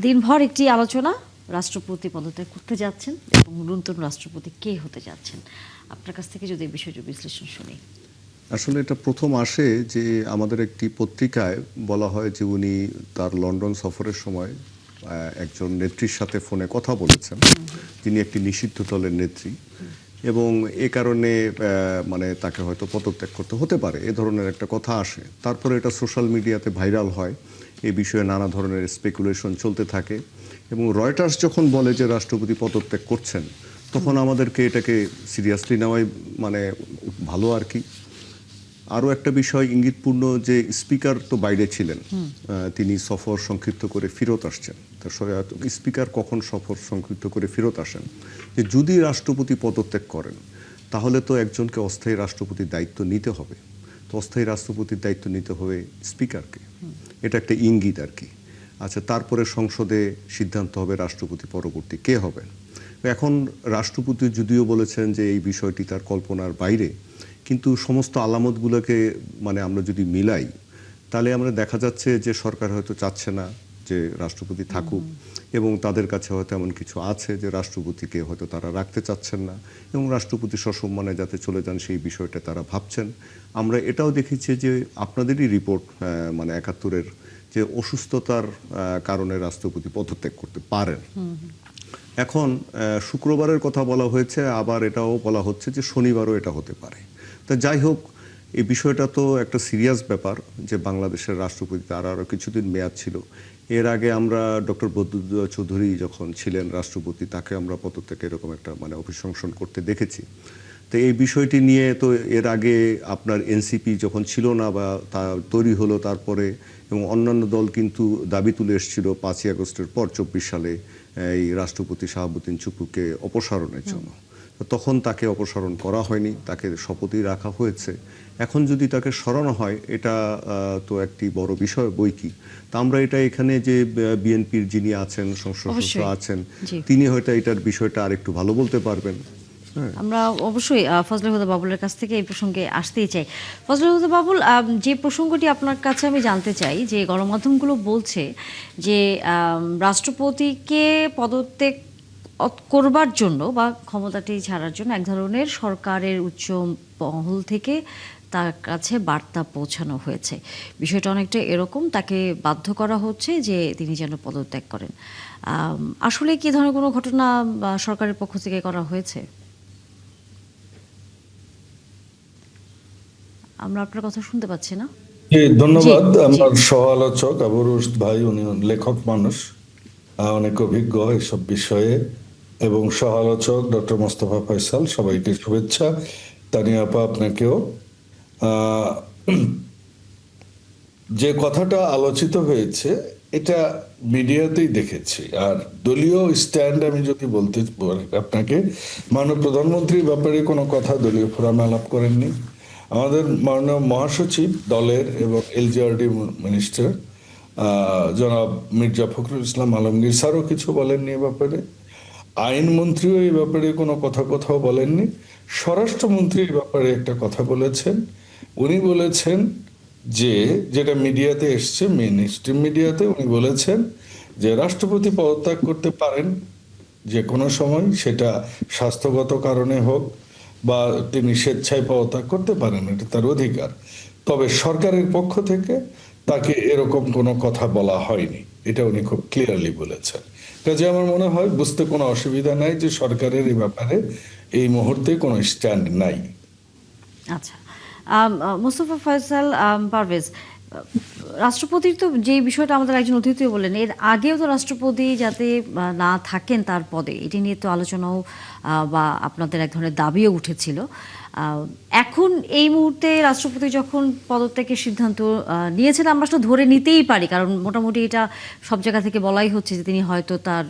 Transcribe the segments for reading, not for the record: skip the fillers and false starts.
দিনভর একটি আলোচনা, রাষ্ট্রপতি পদত্যাগ করতে যাচ্ছেন এবং নতুন রাষ্ট্রপতি কে হতে যাচ্ছেন, আপনার কাছ থেকে যদি এই বিষয়টি বিশ্লেষণ শুনি। আসলে এটা প্রথম আসে যে আমাদের একটি পত্রিকায় বলা হয় যে উনি তার লন্ডন সফরের সময় একজন নেত্রীর সাথে ফোনে কথা বলেছেন, যিনি একটি নিষিদ্ধ দলের নেত্রী, এবং এ কারণে মানে তাকে হয়তো পদত্যাগ করতে হতে পারে, এ ধরনের একটা কথা আসে। তারপরে এটা সোশ্যাল মিডিয়াতে ভাইরাল হয়, এই বিষয়ে নানা ধরনের স্পেকুলেশন চলতে থাকে, এবং রয়টার্স যখন বলে যে রাষ্ট্রপতি পদত্যাগ করছেন, তখন আমাদেরকে এটাকে সিরিয়াসলি নেওয়াই মানে ভালো আর কি। আরও একটা বিষয় ইঙ্গিতপূর্ণ যে স্পিকার তো বাইরে ছিলেন, তিনি সফর সংক্ষিপ্ত করে ফেরত আসছেন। স্পিকার কখন সফর সংক্ষিপ্ত করে ফেরত আসেন, যে যদি রাষ্ট্রপতি পদত্যাগ করেন তাহলে তো একজনকে অস্থায়ী রাষ্ট্রপতির দায়িত্ব নিতে হবে, তো অস্থায়ী রাষ্ট্রপতির দায়িত্ব নিতে হবে স্পিকারকে, এটা একটা ইঙ্গিত আর কি। আচ্ছা, তারপরে সংসদে সিদ্ধান্ত হবে রাষ্ট্রপতি পরবর্তী কে হবেন। এখন রাষ্ট্রপতি যদিও বলেছেন যে এই বিষয়টি তার কল্পনার বাইরে, কিন্তু সমস্ত আলামতগুলোকে মানে আমরা যদি মিলাই, তাহলে আমরা দেখা যাচ্ছে যে সরকার হয়তো চাচ্ছে না যে রাষ্ট্রপতি থাকুক, এবং তাদের কাছে হয়তো এমন কিছু আছে যে রাষ্ট্রপতিকে হয়তো তারা রাখতে চাচ্ছেন না, এবং রাষ্ট্রপতি সসম্মানে যাতে চলে যান সেই বিষয়টা তারা ভাবছেন। আমরা এটাও দেখেছি যে আপনাদেরই রিপোর্ট মানে ৭১-এর, যে অসুস্থতার কারণে রাষ্ট্রপতি পদত্যাগ করতে পারেন। এখন শুক্রবারের কথা বলা হয়েছে, আবার এটাও বলা হচ্ছে যে শনিবারও এটা হতে পারে। তা যাই হোক, এই বিষয়টা তো একটা সিরিয়াস ব্যাপার যে বাংলাদেশের রাষ্ট্রপতি তার আরও কিছুদিন মেয়াদ ছিল। এর আগে আমরা ডক্টর বদরুদ্দোজা চৌধুরী যখন ছিলেন রাষ্ট্রপতি, তাকে আমরা পদত্যাগে এরকম একটা মানে অভিশংসন করতে দেখেছি। তো এই বিষয়টি নিয়ে তো এর আগে আপনার এনসিপি যখন ছিল না বা তা তৈরি হলো তারপরে, এবং অন্যান্য দল কিন্তু দাবি তুলে এসেছিল ৫ই আগস্টের পর ২৪ সালে এই রাষ্ট্রপতি শাহাবুদ্দিন চুপ্পুকে অপসারণের জন্য। তখন তাকে অপসারণ করা হয়নি, তাকে শপথই রাখা হয়েছে। এখন যদি তাকে সরানো হয়, এটা তো একটি বড় বিষয় বই কি। তা আমরা এটা এখানে যে বিএনপির যিনি আছেন সংসদ সদস্য আছেন, তিনি হয়তো এটার বিষয়টা আরেকটু ভালো বলতে পারবেন। আমরা অবশ্যই ফজলে হুদা বাবুলের কাছ থেকে এই প্রসঙ্গে আসতেই চাই। ফজলে হুদা বাবুল, যে প্রসঙ্গটি আপনার কাছে আমি জানতে চাই, যে গণমাধ্যমগুলো বলছে যে রাষ্ট্রপতিকে পদত্যাগ করবার জন্য বা ক্ষমতাটি ছাড়ার জন্য এক ধরনের সরকারের উচ্চ মহল থেকে তার কাছে বার্তা পৌঁছানো হয়েছে। বিষয়টা অনেকটা এরকম, তাকে বাধ্য করা হচ্ছে যে তিনি যেন পদত্যাগ করেন। আসলে কি ধরনের কোনো ঘটনা সরকারের পক্ষ থেকে করা হয়েছে? আমরা আপনার কথা শুনতে পাচ্ছি না। ধন্যবাদ। আমার সহ আলোচক আবু রুশদ ভাই, উনি লেখক মানুষ, অনেক অভিজ্ঞ এসব বিষয়ে, এবং সহ আলোচক ডক্টর মোস্তফা ফয়সাল, সবাইকে শুভেচ্ছা। তানিয়া আপা, আপনাকেও। যে কথাটা আলোচিত হয়েছে এটা মিডিয়াতেই দেখেছি, আর দলীয় স্ট্যান্ড আমি যদি বলতে আপনাকে, মাননীয় প্রধানমন্ত্রীর ব্যাপারে কোনো কথা দলীয় ফোরামে আলাপ করেননি। আমাদের মাননীয় মহাসচিব দলের এবং এলজিআরডি মিনিস্টার জনাব মির্জা ফখরুল ইসলাম আলমগীর স্যারও কিছু বলেননি এ ব্যাপারে। আইনমন্ত্রীও এই ব্যাপারে কোনো কোথাও বলেননি। স্বরাষ্ট্রমন্ত্রী এই ব্যাপারে একটা কথা বলেছেন। উনি বলেছেন যে, যেটা মিডিয়াতে এসছে, মেইন স্ট্রিম মিডিয়াতে, উনি বলেছেন যে রাষ্ট্রপতি পদত্যাগ করতে পারেন যে কোনো সময়, সেটা স্বাস্থ্যগত কারণে হোক বা তিনি স্বেচ্ছায় পদত্যাগ করতে পারেন, এটা তার অধিকার। তবে সরকারের পক্ষ থেকে তাকে এরকম কোনো কথা বলা হয়নি, এটা উনি খুব ক্লিয়ারলি বলেছেন। কাজে আমার মনে হয় বুঝতে কোনো অসুবিধা নাই যে সরকারের এই ব্যাপারে এই মুহূর্তে কোনো স্ট্যান্ড নাই। আচ্ছা, মোস্তফা ফয়সাল, পারভেজ, রাষ্ট্রপতির তো যে বিষয়টা আমাদের একজন অতিথি বললেন, এর আগেও তো রাষ্ট্রপতি যাতে না থাকেন তার পদে, এটি নিয়ে তো আলোচনাও বা আপনাদের এক ধরনের দাবিও উঠেছিল। এখন এই মুহূর্তে রাষ্ট্রপতি যখন পদত্যাগের সিদ্ধান্ত নিয়েছেন, আমরা আসলে ধরে নিতেই পারি, কারণ মোটামুটি এটা সব জায়গা থেকে বলাই হচ্ছে যে তিনি হয়তো তার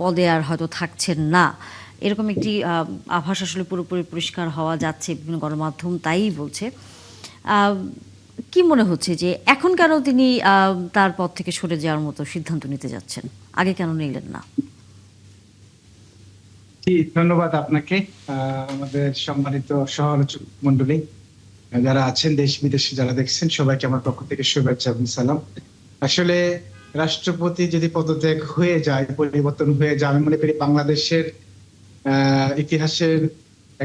পদে আর হয়তো থাকছেন না, এরকম একটি আভাস আসলে পুরোপুরি পরিষ্কার হওয়া যাচ্ছে, বিভিন্ন গণমাধ্যম তাই বলছে। কি মনে হচ্ছে যে এখন কেন তিনি তার পদ থেকে সরে যাওয়ার মতো সিদ্ধান্ত নিতে যাচ্ছেন, আগে কেন নিলেন না? ধন্যবাদ আপনাকে, আমাদের সম্মানিত সহ আলোচক মন্ডলী যারা আছেন, দেশ বিদেশে যারা দেখছেন, সবাইকে আমার পক্ষ থেকে শুভেচ্ছা এবং সালাম। আসলে রাষ্ট্রপতি যদি পদত্যাগ হয়ে যায়, পরিবর্তন হয়ে যায়, আমি মনে করি বাংলাদেশের ইতিহাসের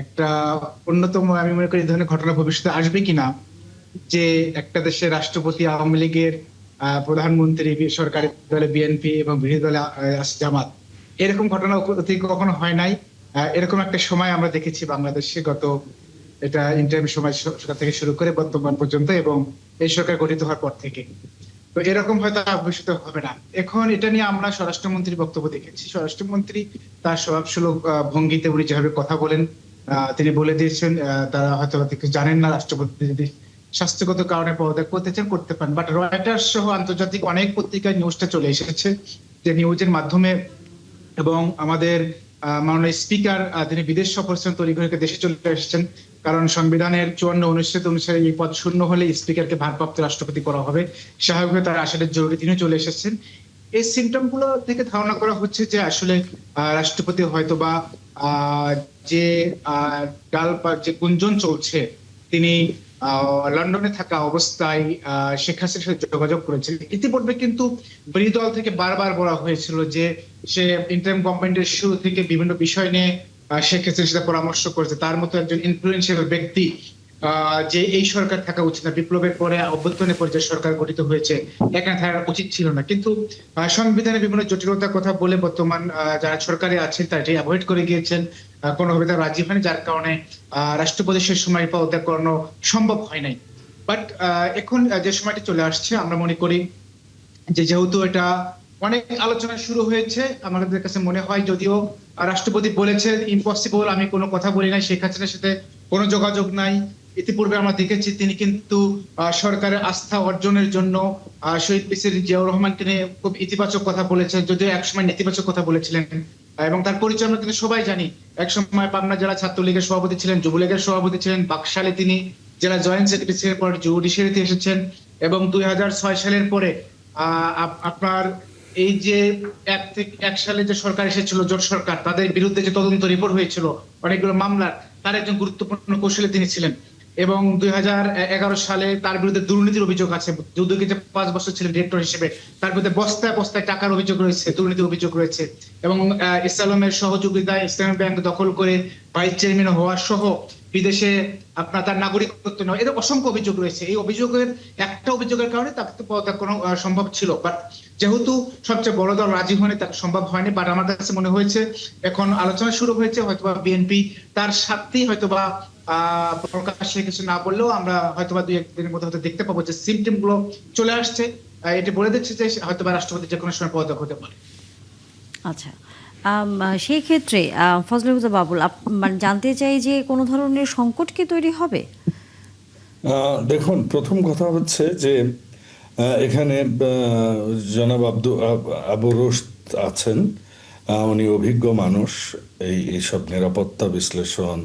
একটা অন্যতম, আমি মনে করি এই ধরনের ঘটনা ভবিষ্যতে আসবে কিনা, যে একটা দেশের রাষ্ট্রপতি আওয়ামী লীগের, প্রধানমন্ত্রী সরকারি দলে বিএনপি এবং বিরোধী দলে জামাত, এরকম ঘটনা অতীতে কখনো হয় নাই। এরকম একটা সময় আমরা দেখেছি বাংলাদেশে, গত এটা ইন্টারিম সময় সরকার থেকে শুরু করে বর্তমান পর্যন্ত, এবং এই সরকার গঠিত হওয়ার পর থেকে। তো এরকম হয়তো ভবিষ্যতে হবে না। এখন এটা নিয়ে আমরা স্বরাষ্ট্রমন্ত্রীর বক্তব্য দেখেছি। স্বরাষ্ট্রমন্ত্রী তার স্বভাবসুলভ ভঙ্গিতে উনি যেভাবে কথা বলেন, তিনি বলে দিয়েছেন তারা হয়তো কিছু জানেন না, রাষ্ট্রপতি যদি স্বাস্থ্যগত কারণে পদত্যাগ করতে চান করতে পারেন। বাট রয়টার্স সহ আন্তর্জাতিক অনেক পত্রিকায় নিউজটা চলে এসেছে, যে নিউজের মাধ্যমে, এবং আমাদের মাননীয় স্পিকার তিনি বিদেশ সফর তৈরি করে দেশে চলে এসেছেন, কারণ সংবিধানের 54 অনুচ্ছেদ অনুসারে এই পদ শূন্য হলে স্পিকারকে ভারপ্রাপ্ত রাষ্ট্রপতি করা হবে, স্বাভাবিকভাবে তার আসার জরুরি, তিনি চলে এসেছেন। এই সিমটম গুলো থেকে ধারণা করা হচ্ছে যে আসলে রাষ্ট্রপতি হয়তো বা যে ডাল বা যে গুঞ্জন চলছে, তিনি লন্ডনে থাকা অবস্থায় শেখ হাসিনার সাথে যোগাযোগ করেছেন। ইতিপূর্বে কিন্তু বিরোধী দল থেকে বারবার বলা হয়েছিল যে সে ইন্টারিম গভর্নমেন্টের শুরু থেকে বিভিন্ন বিষয় নিয়ে শেখ হাসিনার সাথে পরামর্শ করেছে। তার মতো একজন ইনফ্লুয়েন্সিয়াল ব্যক্তি যে এই সরকার থাকা উচিত না, বিপ্লবের পরে অভ্যুত্থানের পরে যে সরকার গঠিত হয়েছে এখানে থাকা উচিত ছিল না। কিন্তু সংবিধানে বিভিন্ন জটিলতার কথা বলে বর্তমান যারা সরকারে আছেন তারা এটি অ্যাভয়েড করে গিয়েছেন, কোনোভাবে তারা রাজি হয়নি, যার কারণে রাষ্ট্রপতি সে সময় পদত্যাগ করানো সম্ভব হয় নাই। বাট এখন যে সময়টি চলে আসছে, আমরা মনে করি যে যেহেতু এটা অনেক আলোচনা শুরু হয়েছে, আমাদের কাছে মনে হয়, যদিও রাষ্ট্রপতি বলেছেন ইম্পসিবল, আমি কোনো কথা বলি নাই, শেখ হাসিনার সাথে কোনো যোগাযোগ নাই। ইতিপূর্বে আমরা দেখেছি তিনি কিন্তু সরকারের আস্থা অর্জনের জন্য শহীদ প্রেসিডেন্ট জিয়াউর রহমানকে নিয়ে খুব ইতিবাচক কথা বলেছেন, যদিও একসময় নেতিবাচক কথা বলেছিলেন। এবং তার পরিচয় আমরা কিন্তু সবাই জানি, একসময় পাবনা জেলা ছাত্রলীগের সভাপতি ছিলেন, যুবলীগের সভাপতি ছিলেন, বাকশালে তিনি জেলা জয়েন্ট সেক্রেটারি ছিলেন, পরে জুডিশিয়ারিতে এসেছেন, এবং 2006 সালের পরে আপনার এই যে 1 সালে যে সরকার এসেছিল, জোট সরকার, তাদের বিরুদ্ধে যে তদন্ত রিপোর্ট হয়েছিল অনেকগুলো মামলার, তার একজন গুরুত্বপূর্ণ কৌশলী তিনি ছিলেন। এবং 2011 সালে তার বিরুদ্ধে দুর্নীতির অভিযোগ আছে, দুদকে যে 5 বছর ছিলেন ডিরেক্টর হিসেবে, তার বিরুদ্ধে বস্তায় বস্তায় টাকার অভিযোগ রয়েছে, দুর্নীতির অভিযোগ রয়েছে। এবং ইসলামের সহযোগিতায় ইসলামী ব্যাংক দখল করে ভাইস চেয়ারম্যান হওয়া সহ বিদেশে আপনার তার নাগরিকত্ব নেওয়া, এদের অসংখ্য অভিযোগ রয়েছে। এই অভিযোগের একটা অভিযোগের কারণে তাকে পদত্যাগ করা সম্ভব ছিল, বাট যেহেতু সবচেয়ে বড় দল রাজি হয়নি, তাকে সম্ভব হয়নি। বাট আমার কাছে মনে হয়েছে এখন আলোচনা শুরু হয়েছে, হয়তোবা বিএনপি তার স্বার্থেই হয়তোবা প্রকাশ্যে কিছু না বললেও আমরা হয়তোবা 2-1 দিনের মধ্যে হয়তো দেখতে পাবো যে সিমটম গুলো চলে আসছে। এটি বলে দিচ্ছে যে হয়তোবা রাষ্ট্রপতি যে কোনো সময় পদত্যাগ হতে পারে। আচ্ছা, সেই ক্ষেত্রে ফজলে হুদা বাবুল, মানে জানতে চাই যে কোনো ধরনের সংকট কি তৈরি হবে? দেখুন, প্রথম কথা হচ্ছে যে এখানে জনাব আবু রুশদ আছেন, উনি অভিজ্ঞ মানুষ এইসব নিরাপত্তা বিশ্লেষণ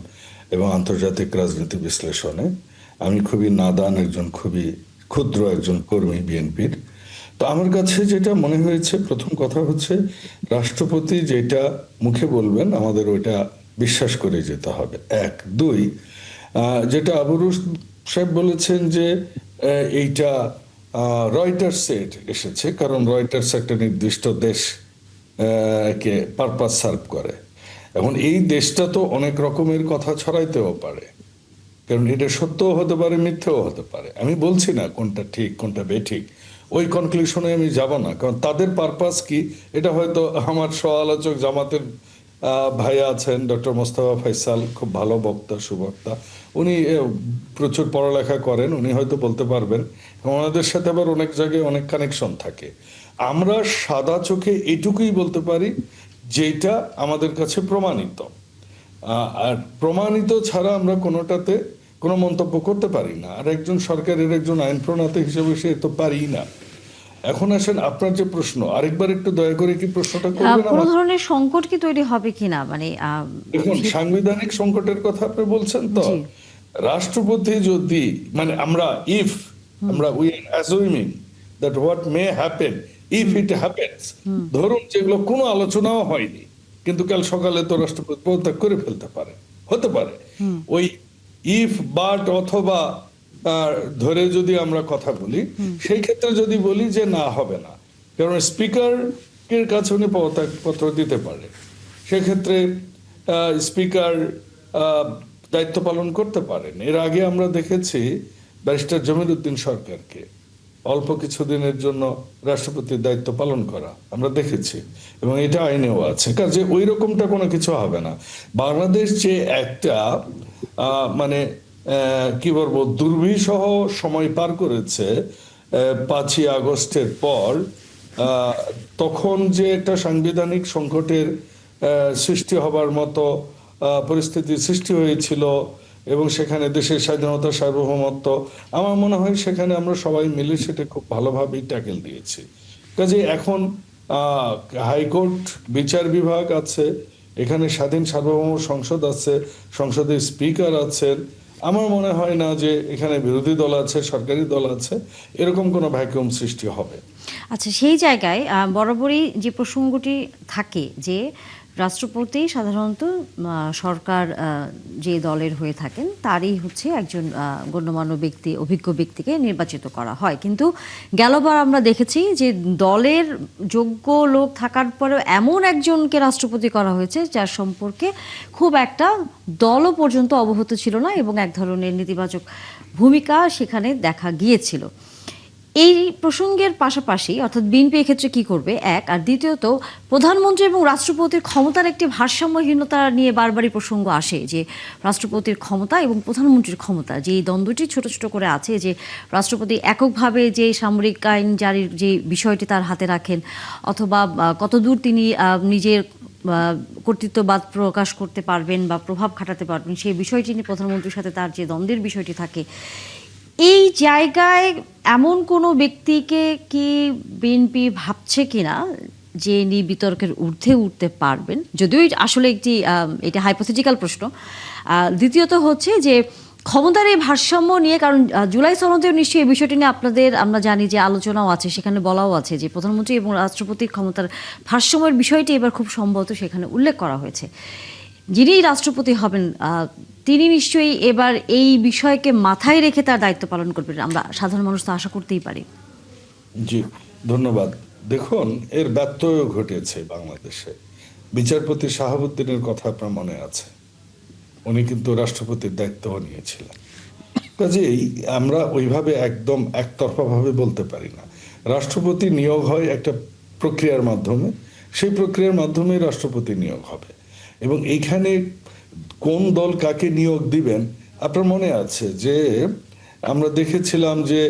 এবং আন্তর্জাতিক রাজনীতি বিশ্লেষণে। আমি খুবই নাদান একজন, খুবই ক্ষুদ্র একজন কর্মী বিএনপির। তো আমার কাছে যেটা মনে হয়েছে, প্রথম কথা হচ্ছে রাষ্ট্রপতি যেটা মুখে বলবেন আমাদের ওইটা বিশ্বাস করে যেতে হবে, 1। 2, যেটা আবু রুশদ সাহেব বলেছেন যে এইটা রয়টার্সে এসেছে, কারণ রয়টার্স একটা নির্দিষ্ট দেশ কে পারপাস সার্ভ করে। এখন এই দেশটা তো অনেক রকমের কথা ছড়াইতেও পারে, কারণ এটা সত্যও হতে পারে, মিথ্যেও হতে পারে। আমি বলছি না কোনটা ঠিক কোনটা বেঠিক, ওই কনক্লুশনে আমি যাব না, কারণ তাদের পারপাস কি এটা হয়তো আমার সহ আলোচক জামাতের ভাইয়া আছেন ডক্টর মোস্তফা ফয়সাল, খুব ভালো বক্তা, সুবক্তা, উনি প্রচুর পড়ালেখা করেন, উনি হয়তো বলতে পারবেন। ওনাদের সাথে আবার অনেক জায়গায় অনেক কানেকশন থাকে। আমরা সাদা চোখে এটুকুই বলতে পারি যেটা আমাদের কাছে প্রমাণিত, আর প্রমাণিত ছাড়া আমরা কোনোটাতে কোনো মন্তব্য করতে পারি না। আর একজন সরকারের একজন আইন প্রণেতা হিসেবে সে তো পারি না। এখন আসেন আপনার যে প্রশ্ন, আরেকবার একটু দয়া করে কি প্রশ্নটা করবেন? কোনো ধরনের সংকট কি তৈরি হবে কিনা, মানে দেখুন, সাংবিধানিক সংকটের কথা আপনি বলছেন তো, জি। রাষ্ট্রপতি যদি, মানে আমরা we are অ্যাজুমিং that what may happen if it happens, ধরুন যেগুলো কোনো আলোচনাও হয়নি, কিন্তু কাল সকালে তো রাষ্ট্রপতি পদত্যাগ করে ফেলতে পারে, হতে পারে। ওই ইফ বাট অথবা ধরে যদি আমরা কথা বলি, সেই ক্ষেত্রে যদি বলি যে না হবে না, কারণ স্পিকারের কাছে উনি পদত্যাগপত্র দিতে পারে, সেক্ষেত্রে স্পিকার দায়িত্ব পালন করতে পারেন। এর আগে আমরা দেখেছি ব্যারিস্টার জমির উদ্দিন সরকারকে অল্প কিছুদিনের জন্য রাষ্ট্রপতির দায়িত্ব পালন করা আমরা দেখেছি, এবং এটা আইনেও আছে। কাজে ওই রকমটা কোনো কিছু হবে না। বাংলাদেশ যে একটা মানে কি বলবো দুর্বিষহ সময় পার করেছে 5ই আগস্টের পর, তখন যে একটা সাংবিধানিক সংকটের সৃষ্টি হবার মতো পরিস্থিতির সৃষ্টি হয়েছিল, এবং সেখানে দেশের স্বাধীনতা সার্বভৌমত্ব, আমার মনে হয় সেখানে আমরা সবাই মিলে সেটা খুব ভালোভাবেই ট্যাকেল দিয়েছি। কাজে এখন হাইকোর্ট বিচার বিভাগ আছে, এখানে স্বাধীন সার্বভৌম সংসদ আছে, সংসদের স্পিকার আছেন। আমার মনে হয় না যে এখানে বিরোধী দল আছে, সরকারি দল আছে, এরকম কোনো ভ্যাকুয়াম সৃষ্টি হবে। আচ্ছা, সেই জায়গায় বরাবরই যে প্রসঙ্গটি থাকে যে রাষ্ট্রপতি সাধারণত সরকার যে দলের হয়ে থাকেন তারই হচ্ছে একজন গণ্যমান্য ব্যক্তি, অভিজ্ঞ ব্যক্তিকে নির্বাচিত করা হয়। কিন্তু গেলবার আমরা দেখেছি যে দলের যোগ্য লোক থাকার পরেও এমন একজনকে রাষ্ট্রপতি করা হয়েছে যার সম্পর্কে খুব একটা দলও পর্যন্ত অবগত ছিল না, এবং এক ধরনের নেতিবাচক ভূমিকা সেখানে দেখা গিয়েছিল। এই প্রসঙ্গের পাশাপাশি অর্থাৎ বিএনপি এক্ষেত্রে কি করবে, এক, আর দ্বিতীয়ত প্রধানমন্ত্রী এবং রাষ্ট্রপতির ক্ষমতার একটি ভারসাম্যহীনতা নিয়ে বারবারই প্রসঙ্গ আসে যে রাষ্ট্রপতির ক্ষমতা এবং প্রধানমন্ত্রীর ক্ষমতা যে এই দ্বন্দ্বটি ছোট ছোট করে আছে, যে রাষ্ট্রপতি এককভাবে যে সামরিক আইন জারির যে বিষয়টি তার হাতে রাখেন, অথবা কতদূর তিনি নিজের কর্তৃত্ববাদ প্রকাশ করতে পারবেন বা প্রভাব খাটাতে পারবেন, সেই বিষয়টি নিয়ে প্রধানমন্ত্রীর সাথে তার যে দ্বন্দ্বের বিষয়টি থাকে। এই জায়গায় এমন কোনো ব্যক্তিকে কি বিএনপি ভাবছে কিনা যে ইনি বিতর্কের ঊর্ধ্বে উঠতে পারবেন, যদিও আসলে একটি এটা হাইপোথেটিক্যাল প্রশ্ন। দ্বিতীয়ত হচ্ছে যে ক্ষমতার এই ভারসাম্য নিয়ে, কারণ জুলাই সনদেও নিশ্চয়ই এই বিষয়টি নিয়ে আপনাদের আমরা জানি যে আলোচনাও আছে, সেখানে বলাও আছে যে প্রধানমন্ত্রী এবং রাষ্ট্রপতির ক্ষমতার ভারসাম্যের বিষয়টি এবার খুব সম্ভবত সেখানে উল্লেখ করা হয়েছে। যিনি রাষ্ট্রপতি হবেন তিনি নিশ্চয়ই এবার এই বিষয়কে মাথায় রেখে তার দায়িত্ব পালন করবেন, আমরা সাধারণ মানুষ তো আশা করতেই পারি। জি, ধন্যবাদ। দেখুন, এর ব্যত্যয় ঘটেছে বাংলাদেশে। বিচারপতি শাহাবুদ্দিনের কথা আপনার মনে আছে, উনি কিন্তু রাষ্ট্রপতির দায়িত্বও নিয়েছিলেন। কাজেই আমরা ওইভাবে একদম একতরফাভাবে বলতে পারি না। রাষ্ট্রপতি নিয়োগ হয় একটা প্রক্রিয়ার মাধ্যমে, সেই প্রক্রিয়ার মাধ্যমে রাষ্ট্রপতি নিয়োগ হবে, এবং এইখানে কোন দল কাকে নিয়োগ দিবেন আপনার মনে আছে যে আমরা দেখেছিলাম যে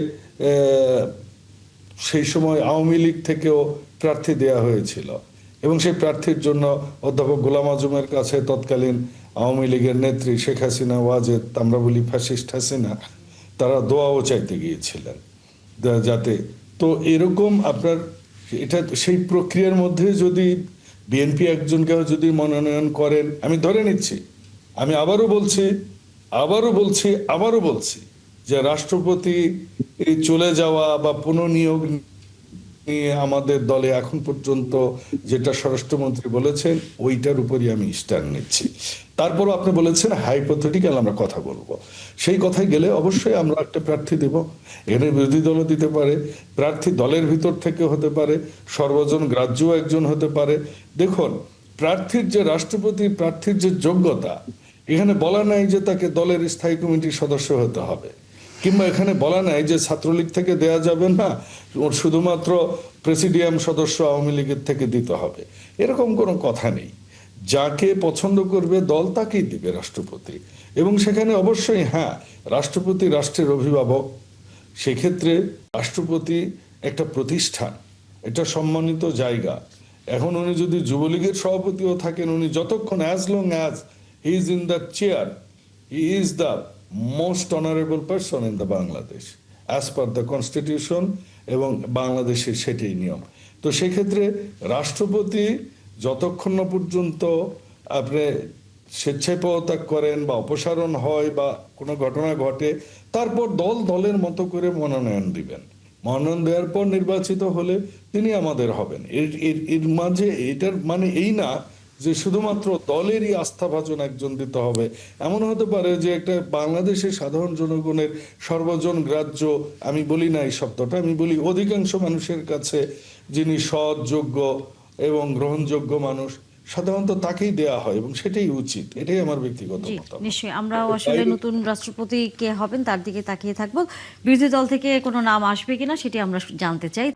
সেই সময় আওয়ামী লীগ থেকেও প্রার্থী দেয়া হয়েছিল, এবং সেই প্রার্থীর জন্য অধ্যাপক গোলাম আজমের কাছে তৎকালীন আওয়ামী লীগের নেত্রী শেখ হাসিনা ওয়াজেদ, আমরা বলি ফ্যাসিস্ট হাসিনা, তারা দোয়াও চাইতে গিয়েছিলেন যাতে। তো এরকম আপনার এটা সেই প্রক্রিয়ার মধ্যে যদি বিএনপি একজনকে যদি মনোনয়ন করেন, আমি ধরে নিচ্ছি, আমি আবারও বলছি যে রাষ্ট্রপতি চলে যাওয়া বা পুনর্নিয়োগ নিয়ে আমাদের দলে এখন পর্যন্ত যেটা স্বরাষ্ট্রমন্ত্রী বলেছেন ওইটার উপরই আমি স্ট্যান্ড নিচ্ছি। তারপরও আপনি বলেছেন হাইপোথেটিক্যাল আমরা কথা বলবো, সেই কথায় গেলে অবশ্যই আমরা একটা প্রার্থী দেব। এখানে বিরোধী দলও দিতে পারে, প্রার্থী দলের ভিতর থেকে হতে পারে, সর্বজন গ্রাহ্য একজন হতে পারে। দেখুন, প্রার্থীর যে রাষ্ট্রপতি প্রার্থীর যে যোগ্যতা, এখানে বলা নাই যে তাকে দলের স্থায়ী কমিটির সদস্য হতে হবে, কিংবা এখানে বলা নাই যে ছাত্রলীগ থেকে দেয়া যাবে না, ওর শুধুমাত্র প্রেসিডিয়াম সদস্য আওয়ামী লীগের থেকে দিতে হবে, এরকম কোনো কথা নেই। যাকে পছন্দ করবে দল তাকেই দিবে রাষ্ট্রপতি, এবং সেখানে অবশ্যই হ্যাঁ, রাষ্ট্রপতি রাষ্ট্রের অভিভাবক, সেক্ষেত্রে রাষ্ট্রপতি একটা প্রতিষ্ঠান, এটা সম্মানিত জায়গা। এখন উনি যদি যুবলীগের সভাপতিও থাকেন, উনি যতক্ষণ as long as he is in the chair, he is the most honourable person in the Bangladesh as per the constitution, এবং বাংলাদেশের সেটাই নিয়ম। তো সেক্ষেত্রে রাষ্ট্রপতি যতক্ষণ না পর্যন্ত আপনি স্বেচ্ছায় পদত্যাগ করেন বা অপসারণ হয় বা কোনো ঘটনা ঘটে, তারপর দলের মতো করে মনোনয়ন দিবেন। মনোনয়ন দেওয়ার পর নির্বাচিত হলে তিনি আমাদের হবেন। এর মাঝে এটার মানে এই না যে শুধুমাত্র দলেরই আস্থাভাজন একজন দিতে হবে। এমন হতে পারে যে একটা বাংলাদেশের সাধারণ জনগণের সর্বজন গ্রাহ্য, আমি বলি না এই শব্দটা, আমি বলি অধিকাংশ মানুষের কাছে যিনি সৎ, যোগ্য এবং গ্রহণযোগ্য মানুষ, সাধারণত তাকেই দেয়া হয় এবং সেটাই উচিত। এটাই আমার ব্যক্তিগত জি মতামত। নিশ্চয়ই, আমরাও আসলে তাই- নতুন রাষ্ট্রপতি কে হবেন তার দিকে তাকিয়ে থাকবো। বিরোধী দল থেকে কোনো নাম আসবে কিনা সেটি আমরা জানতে চাই।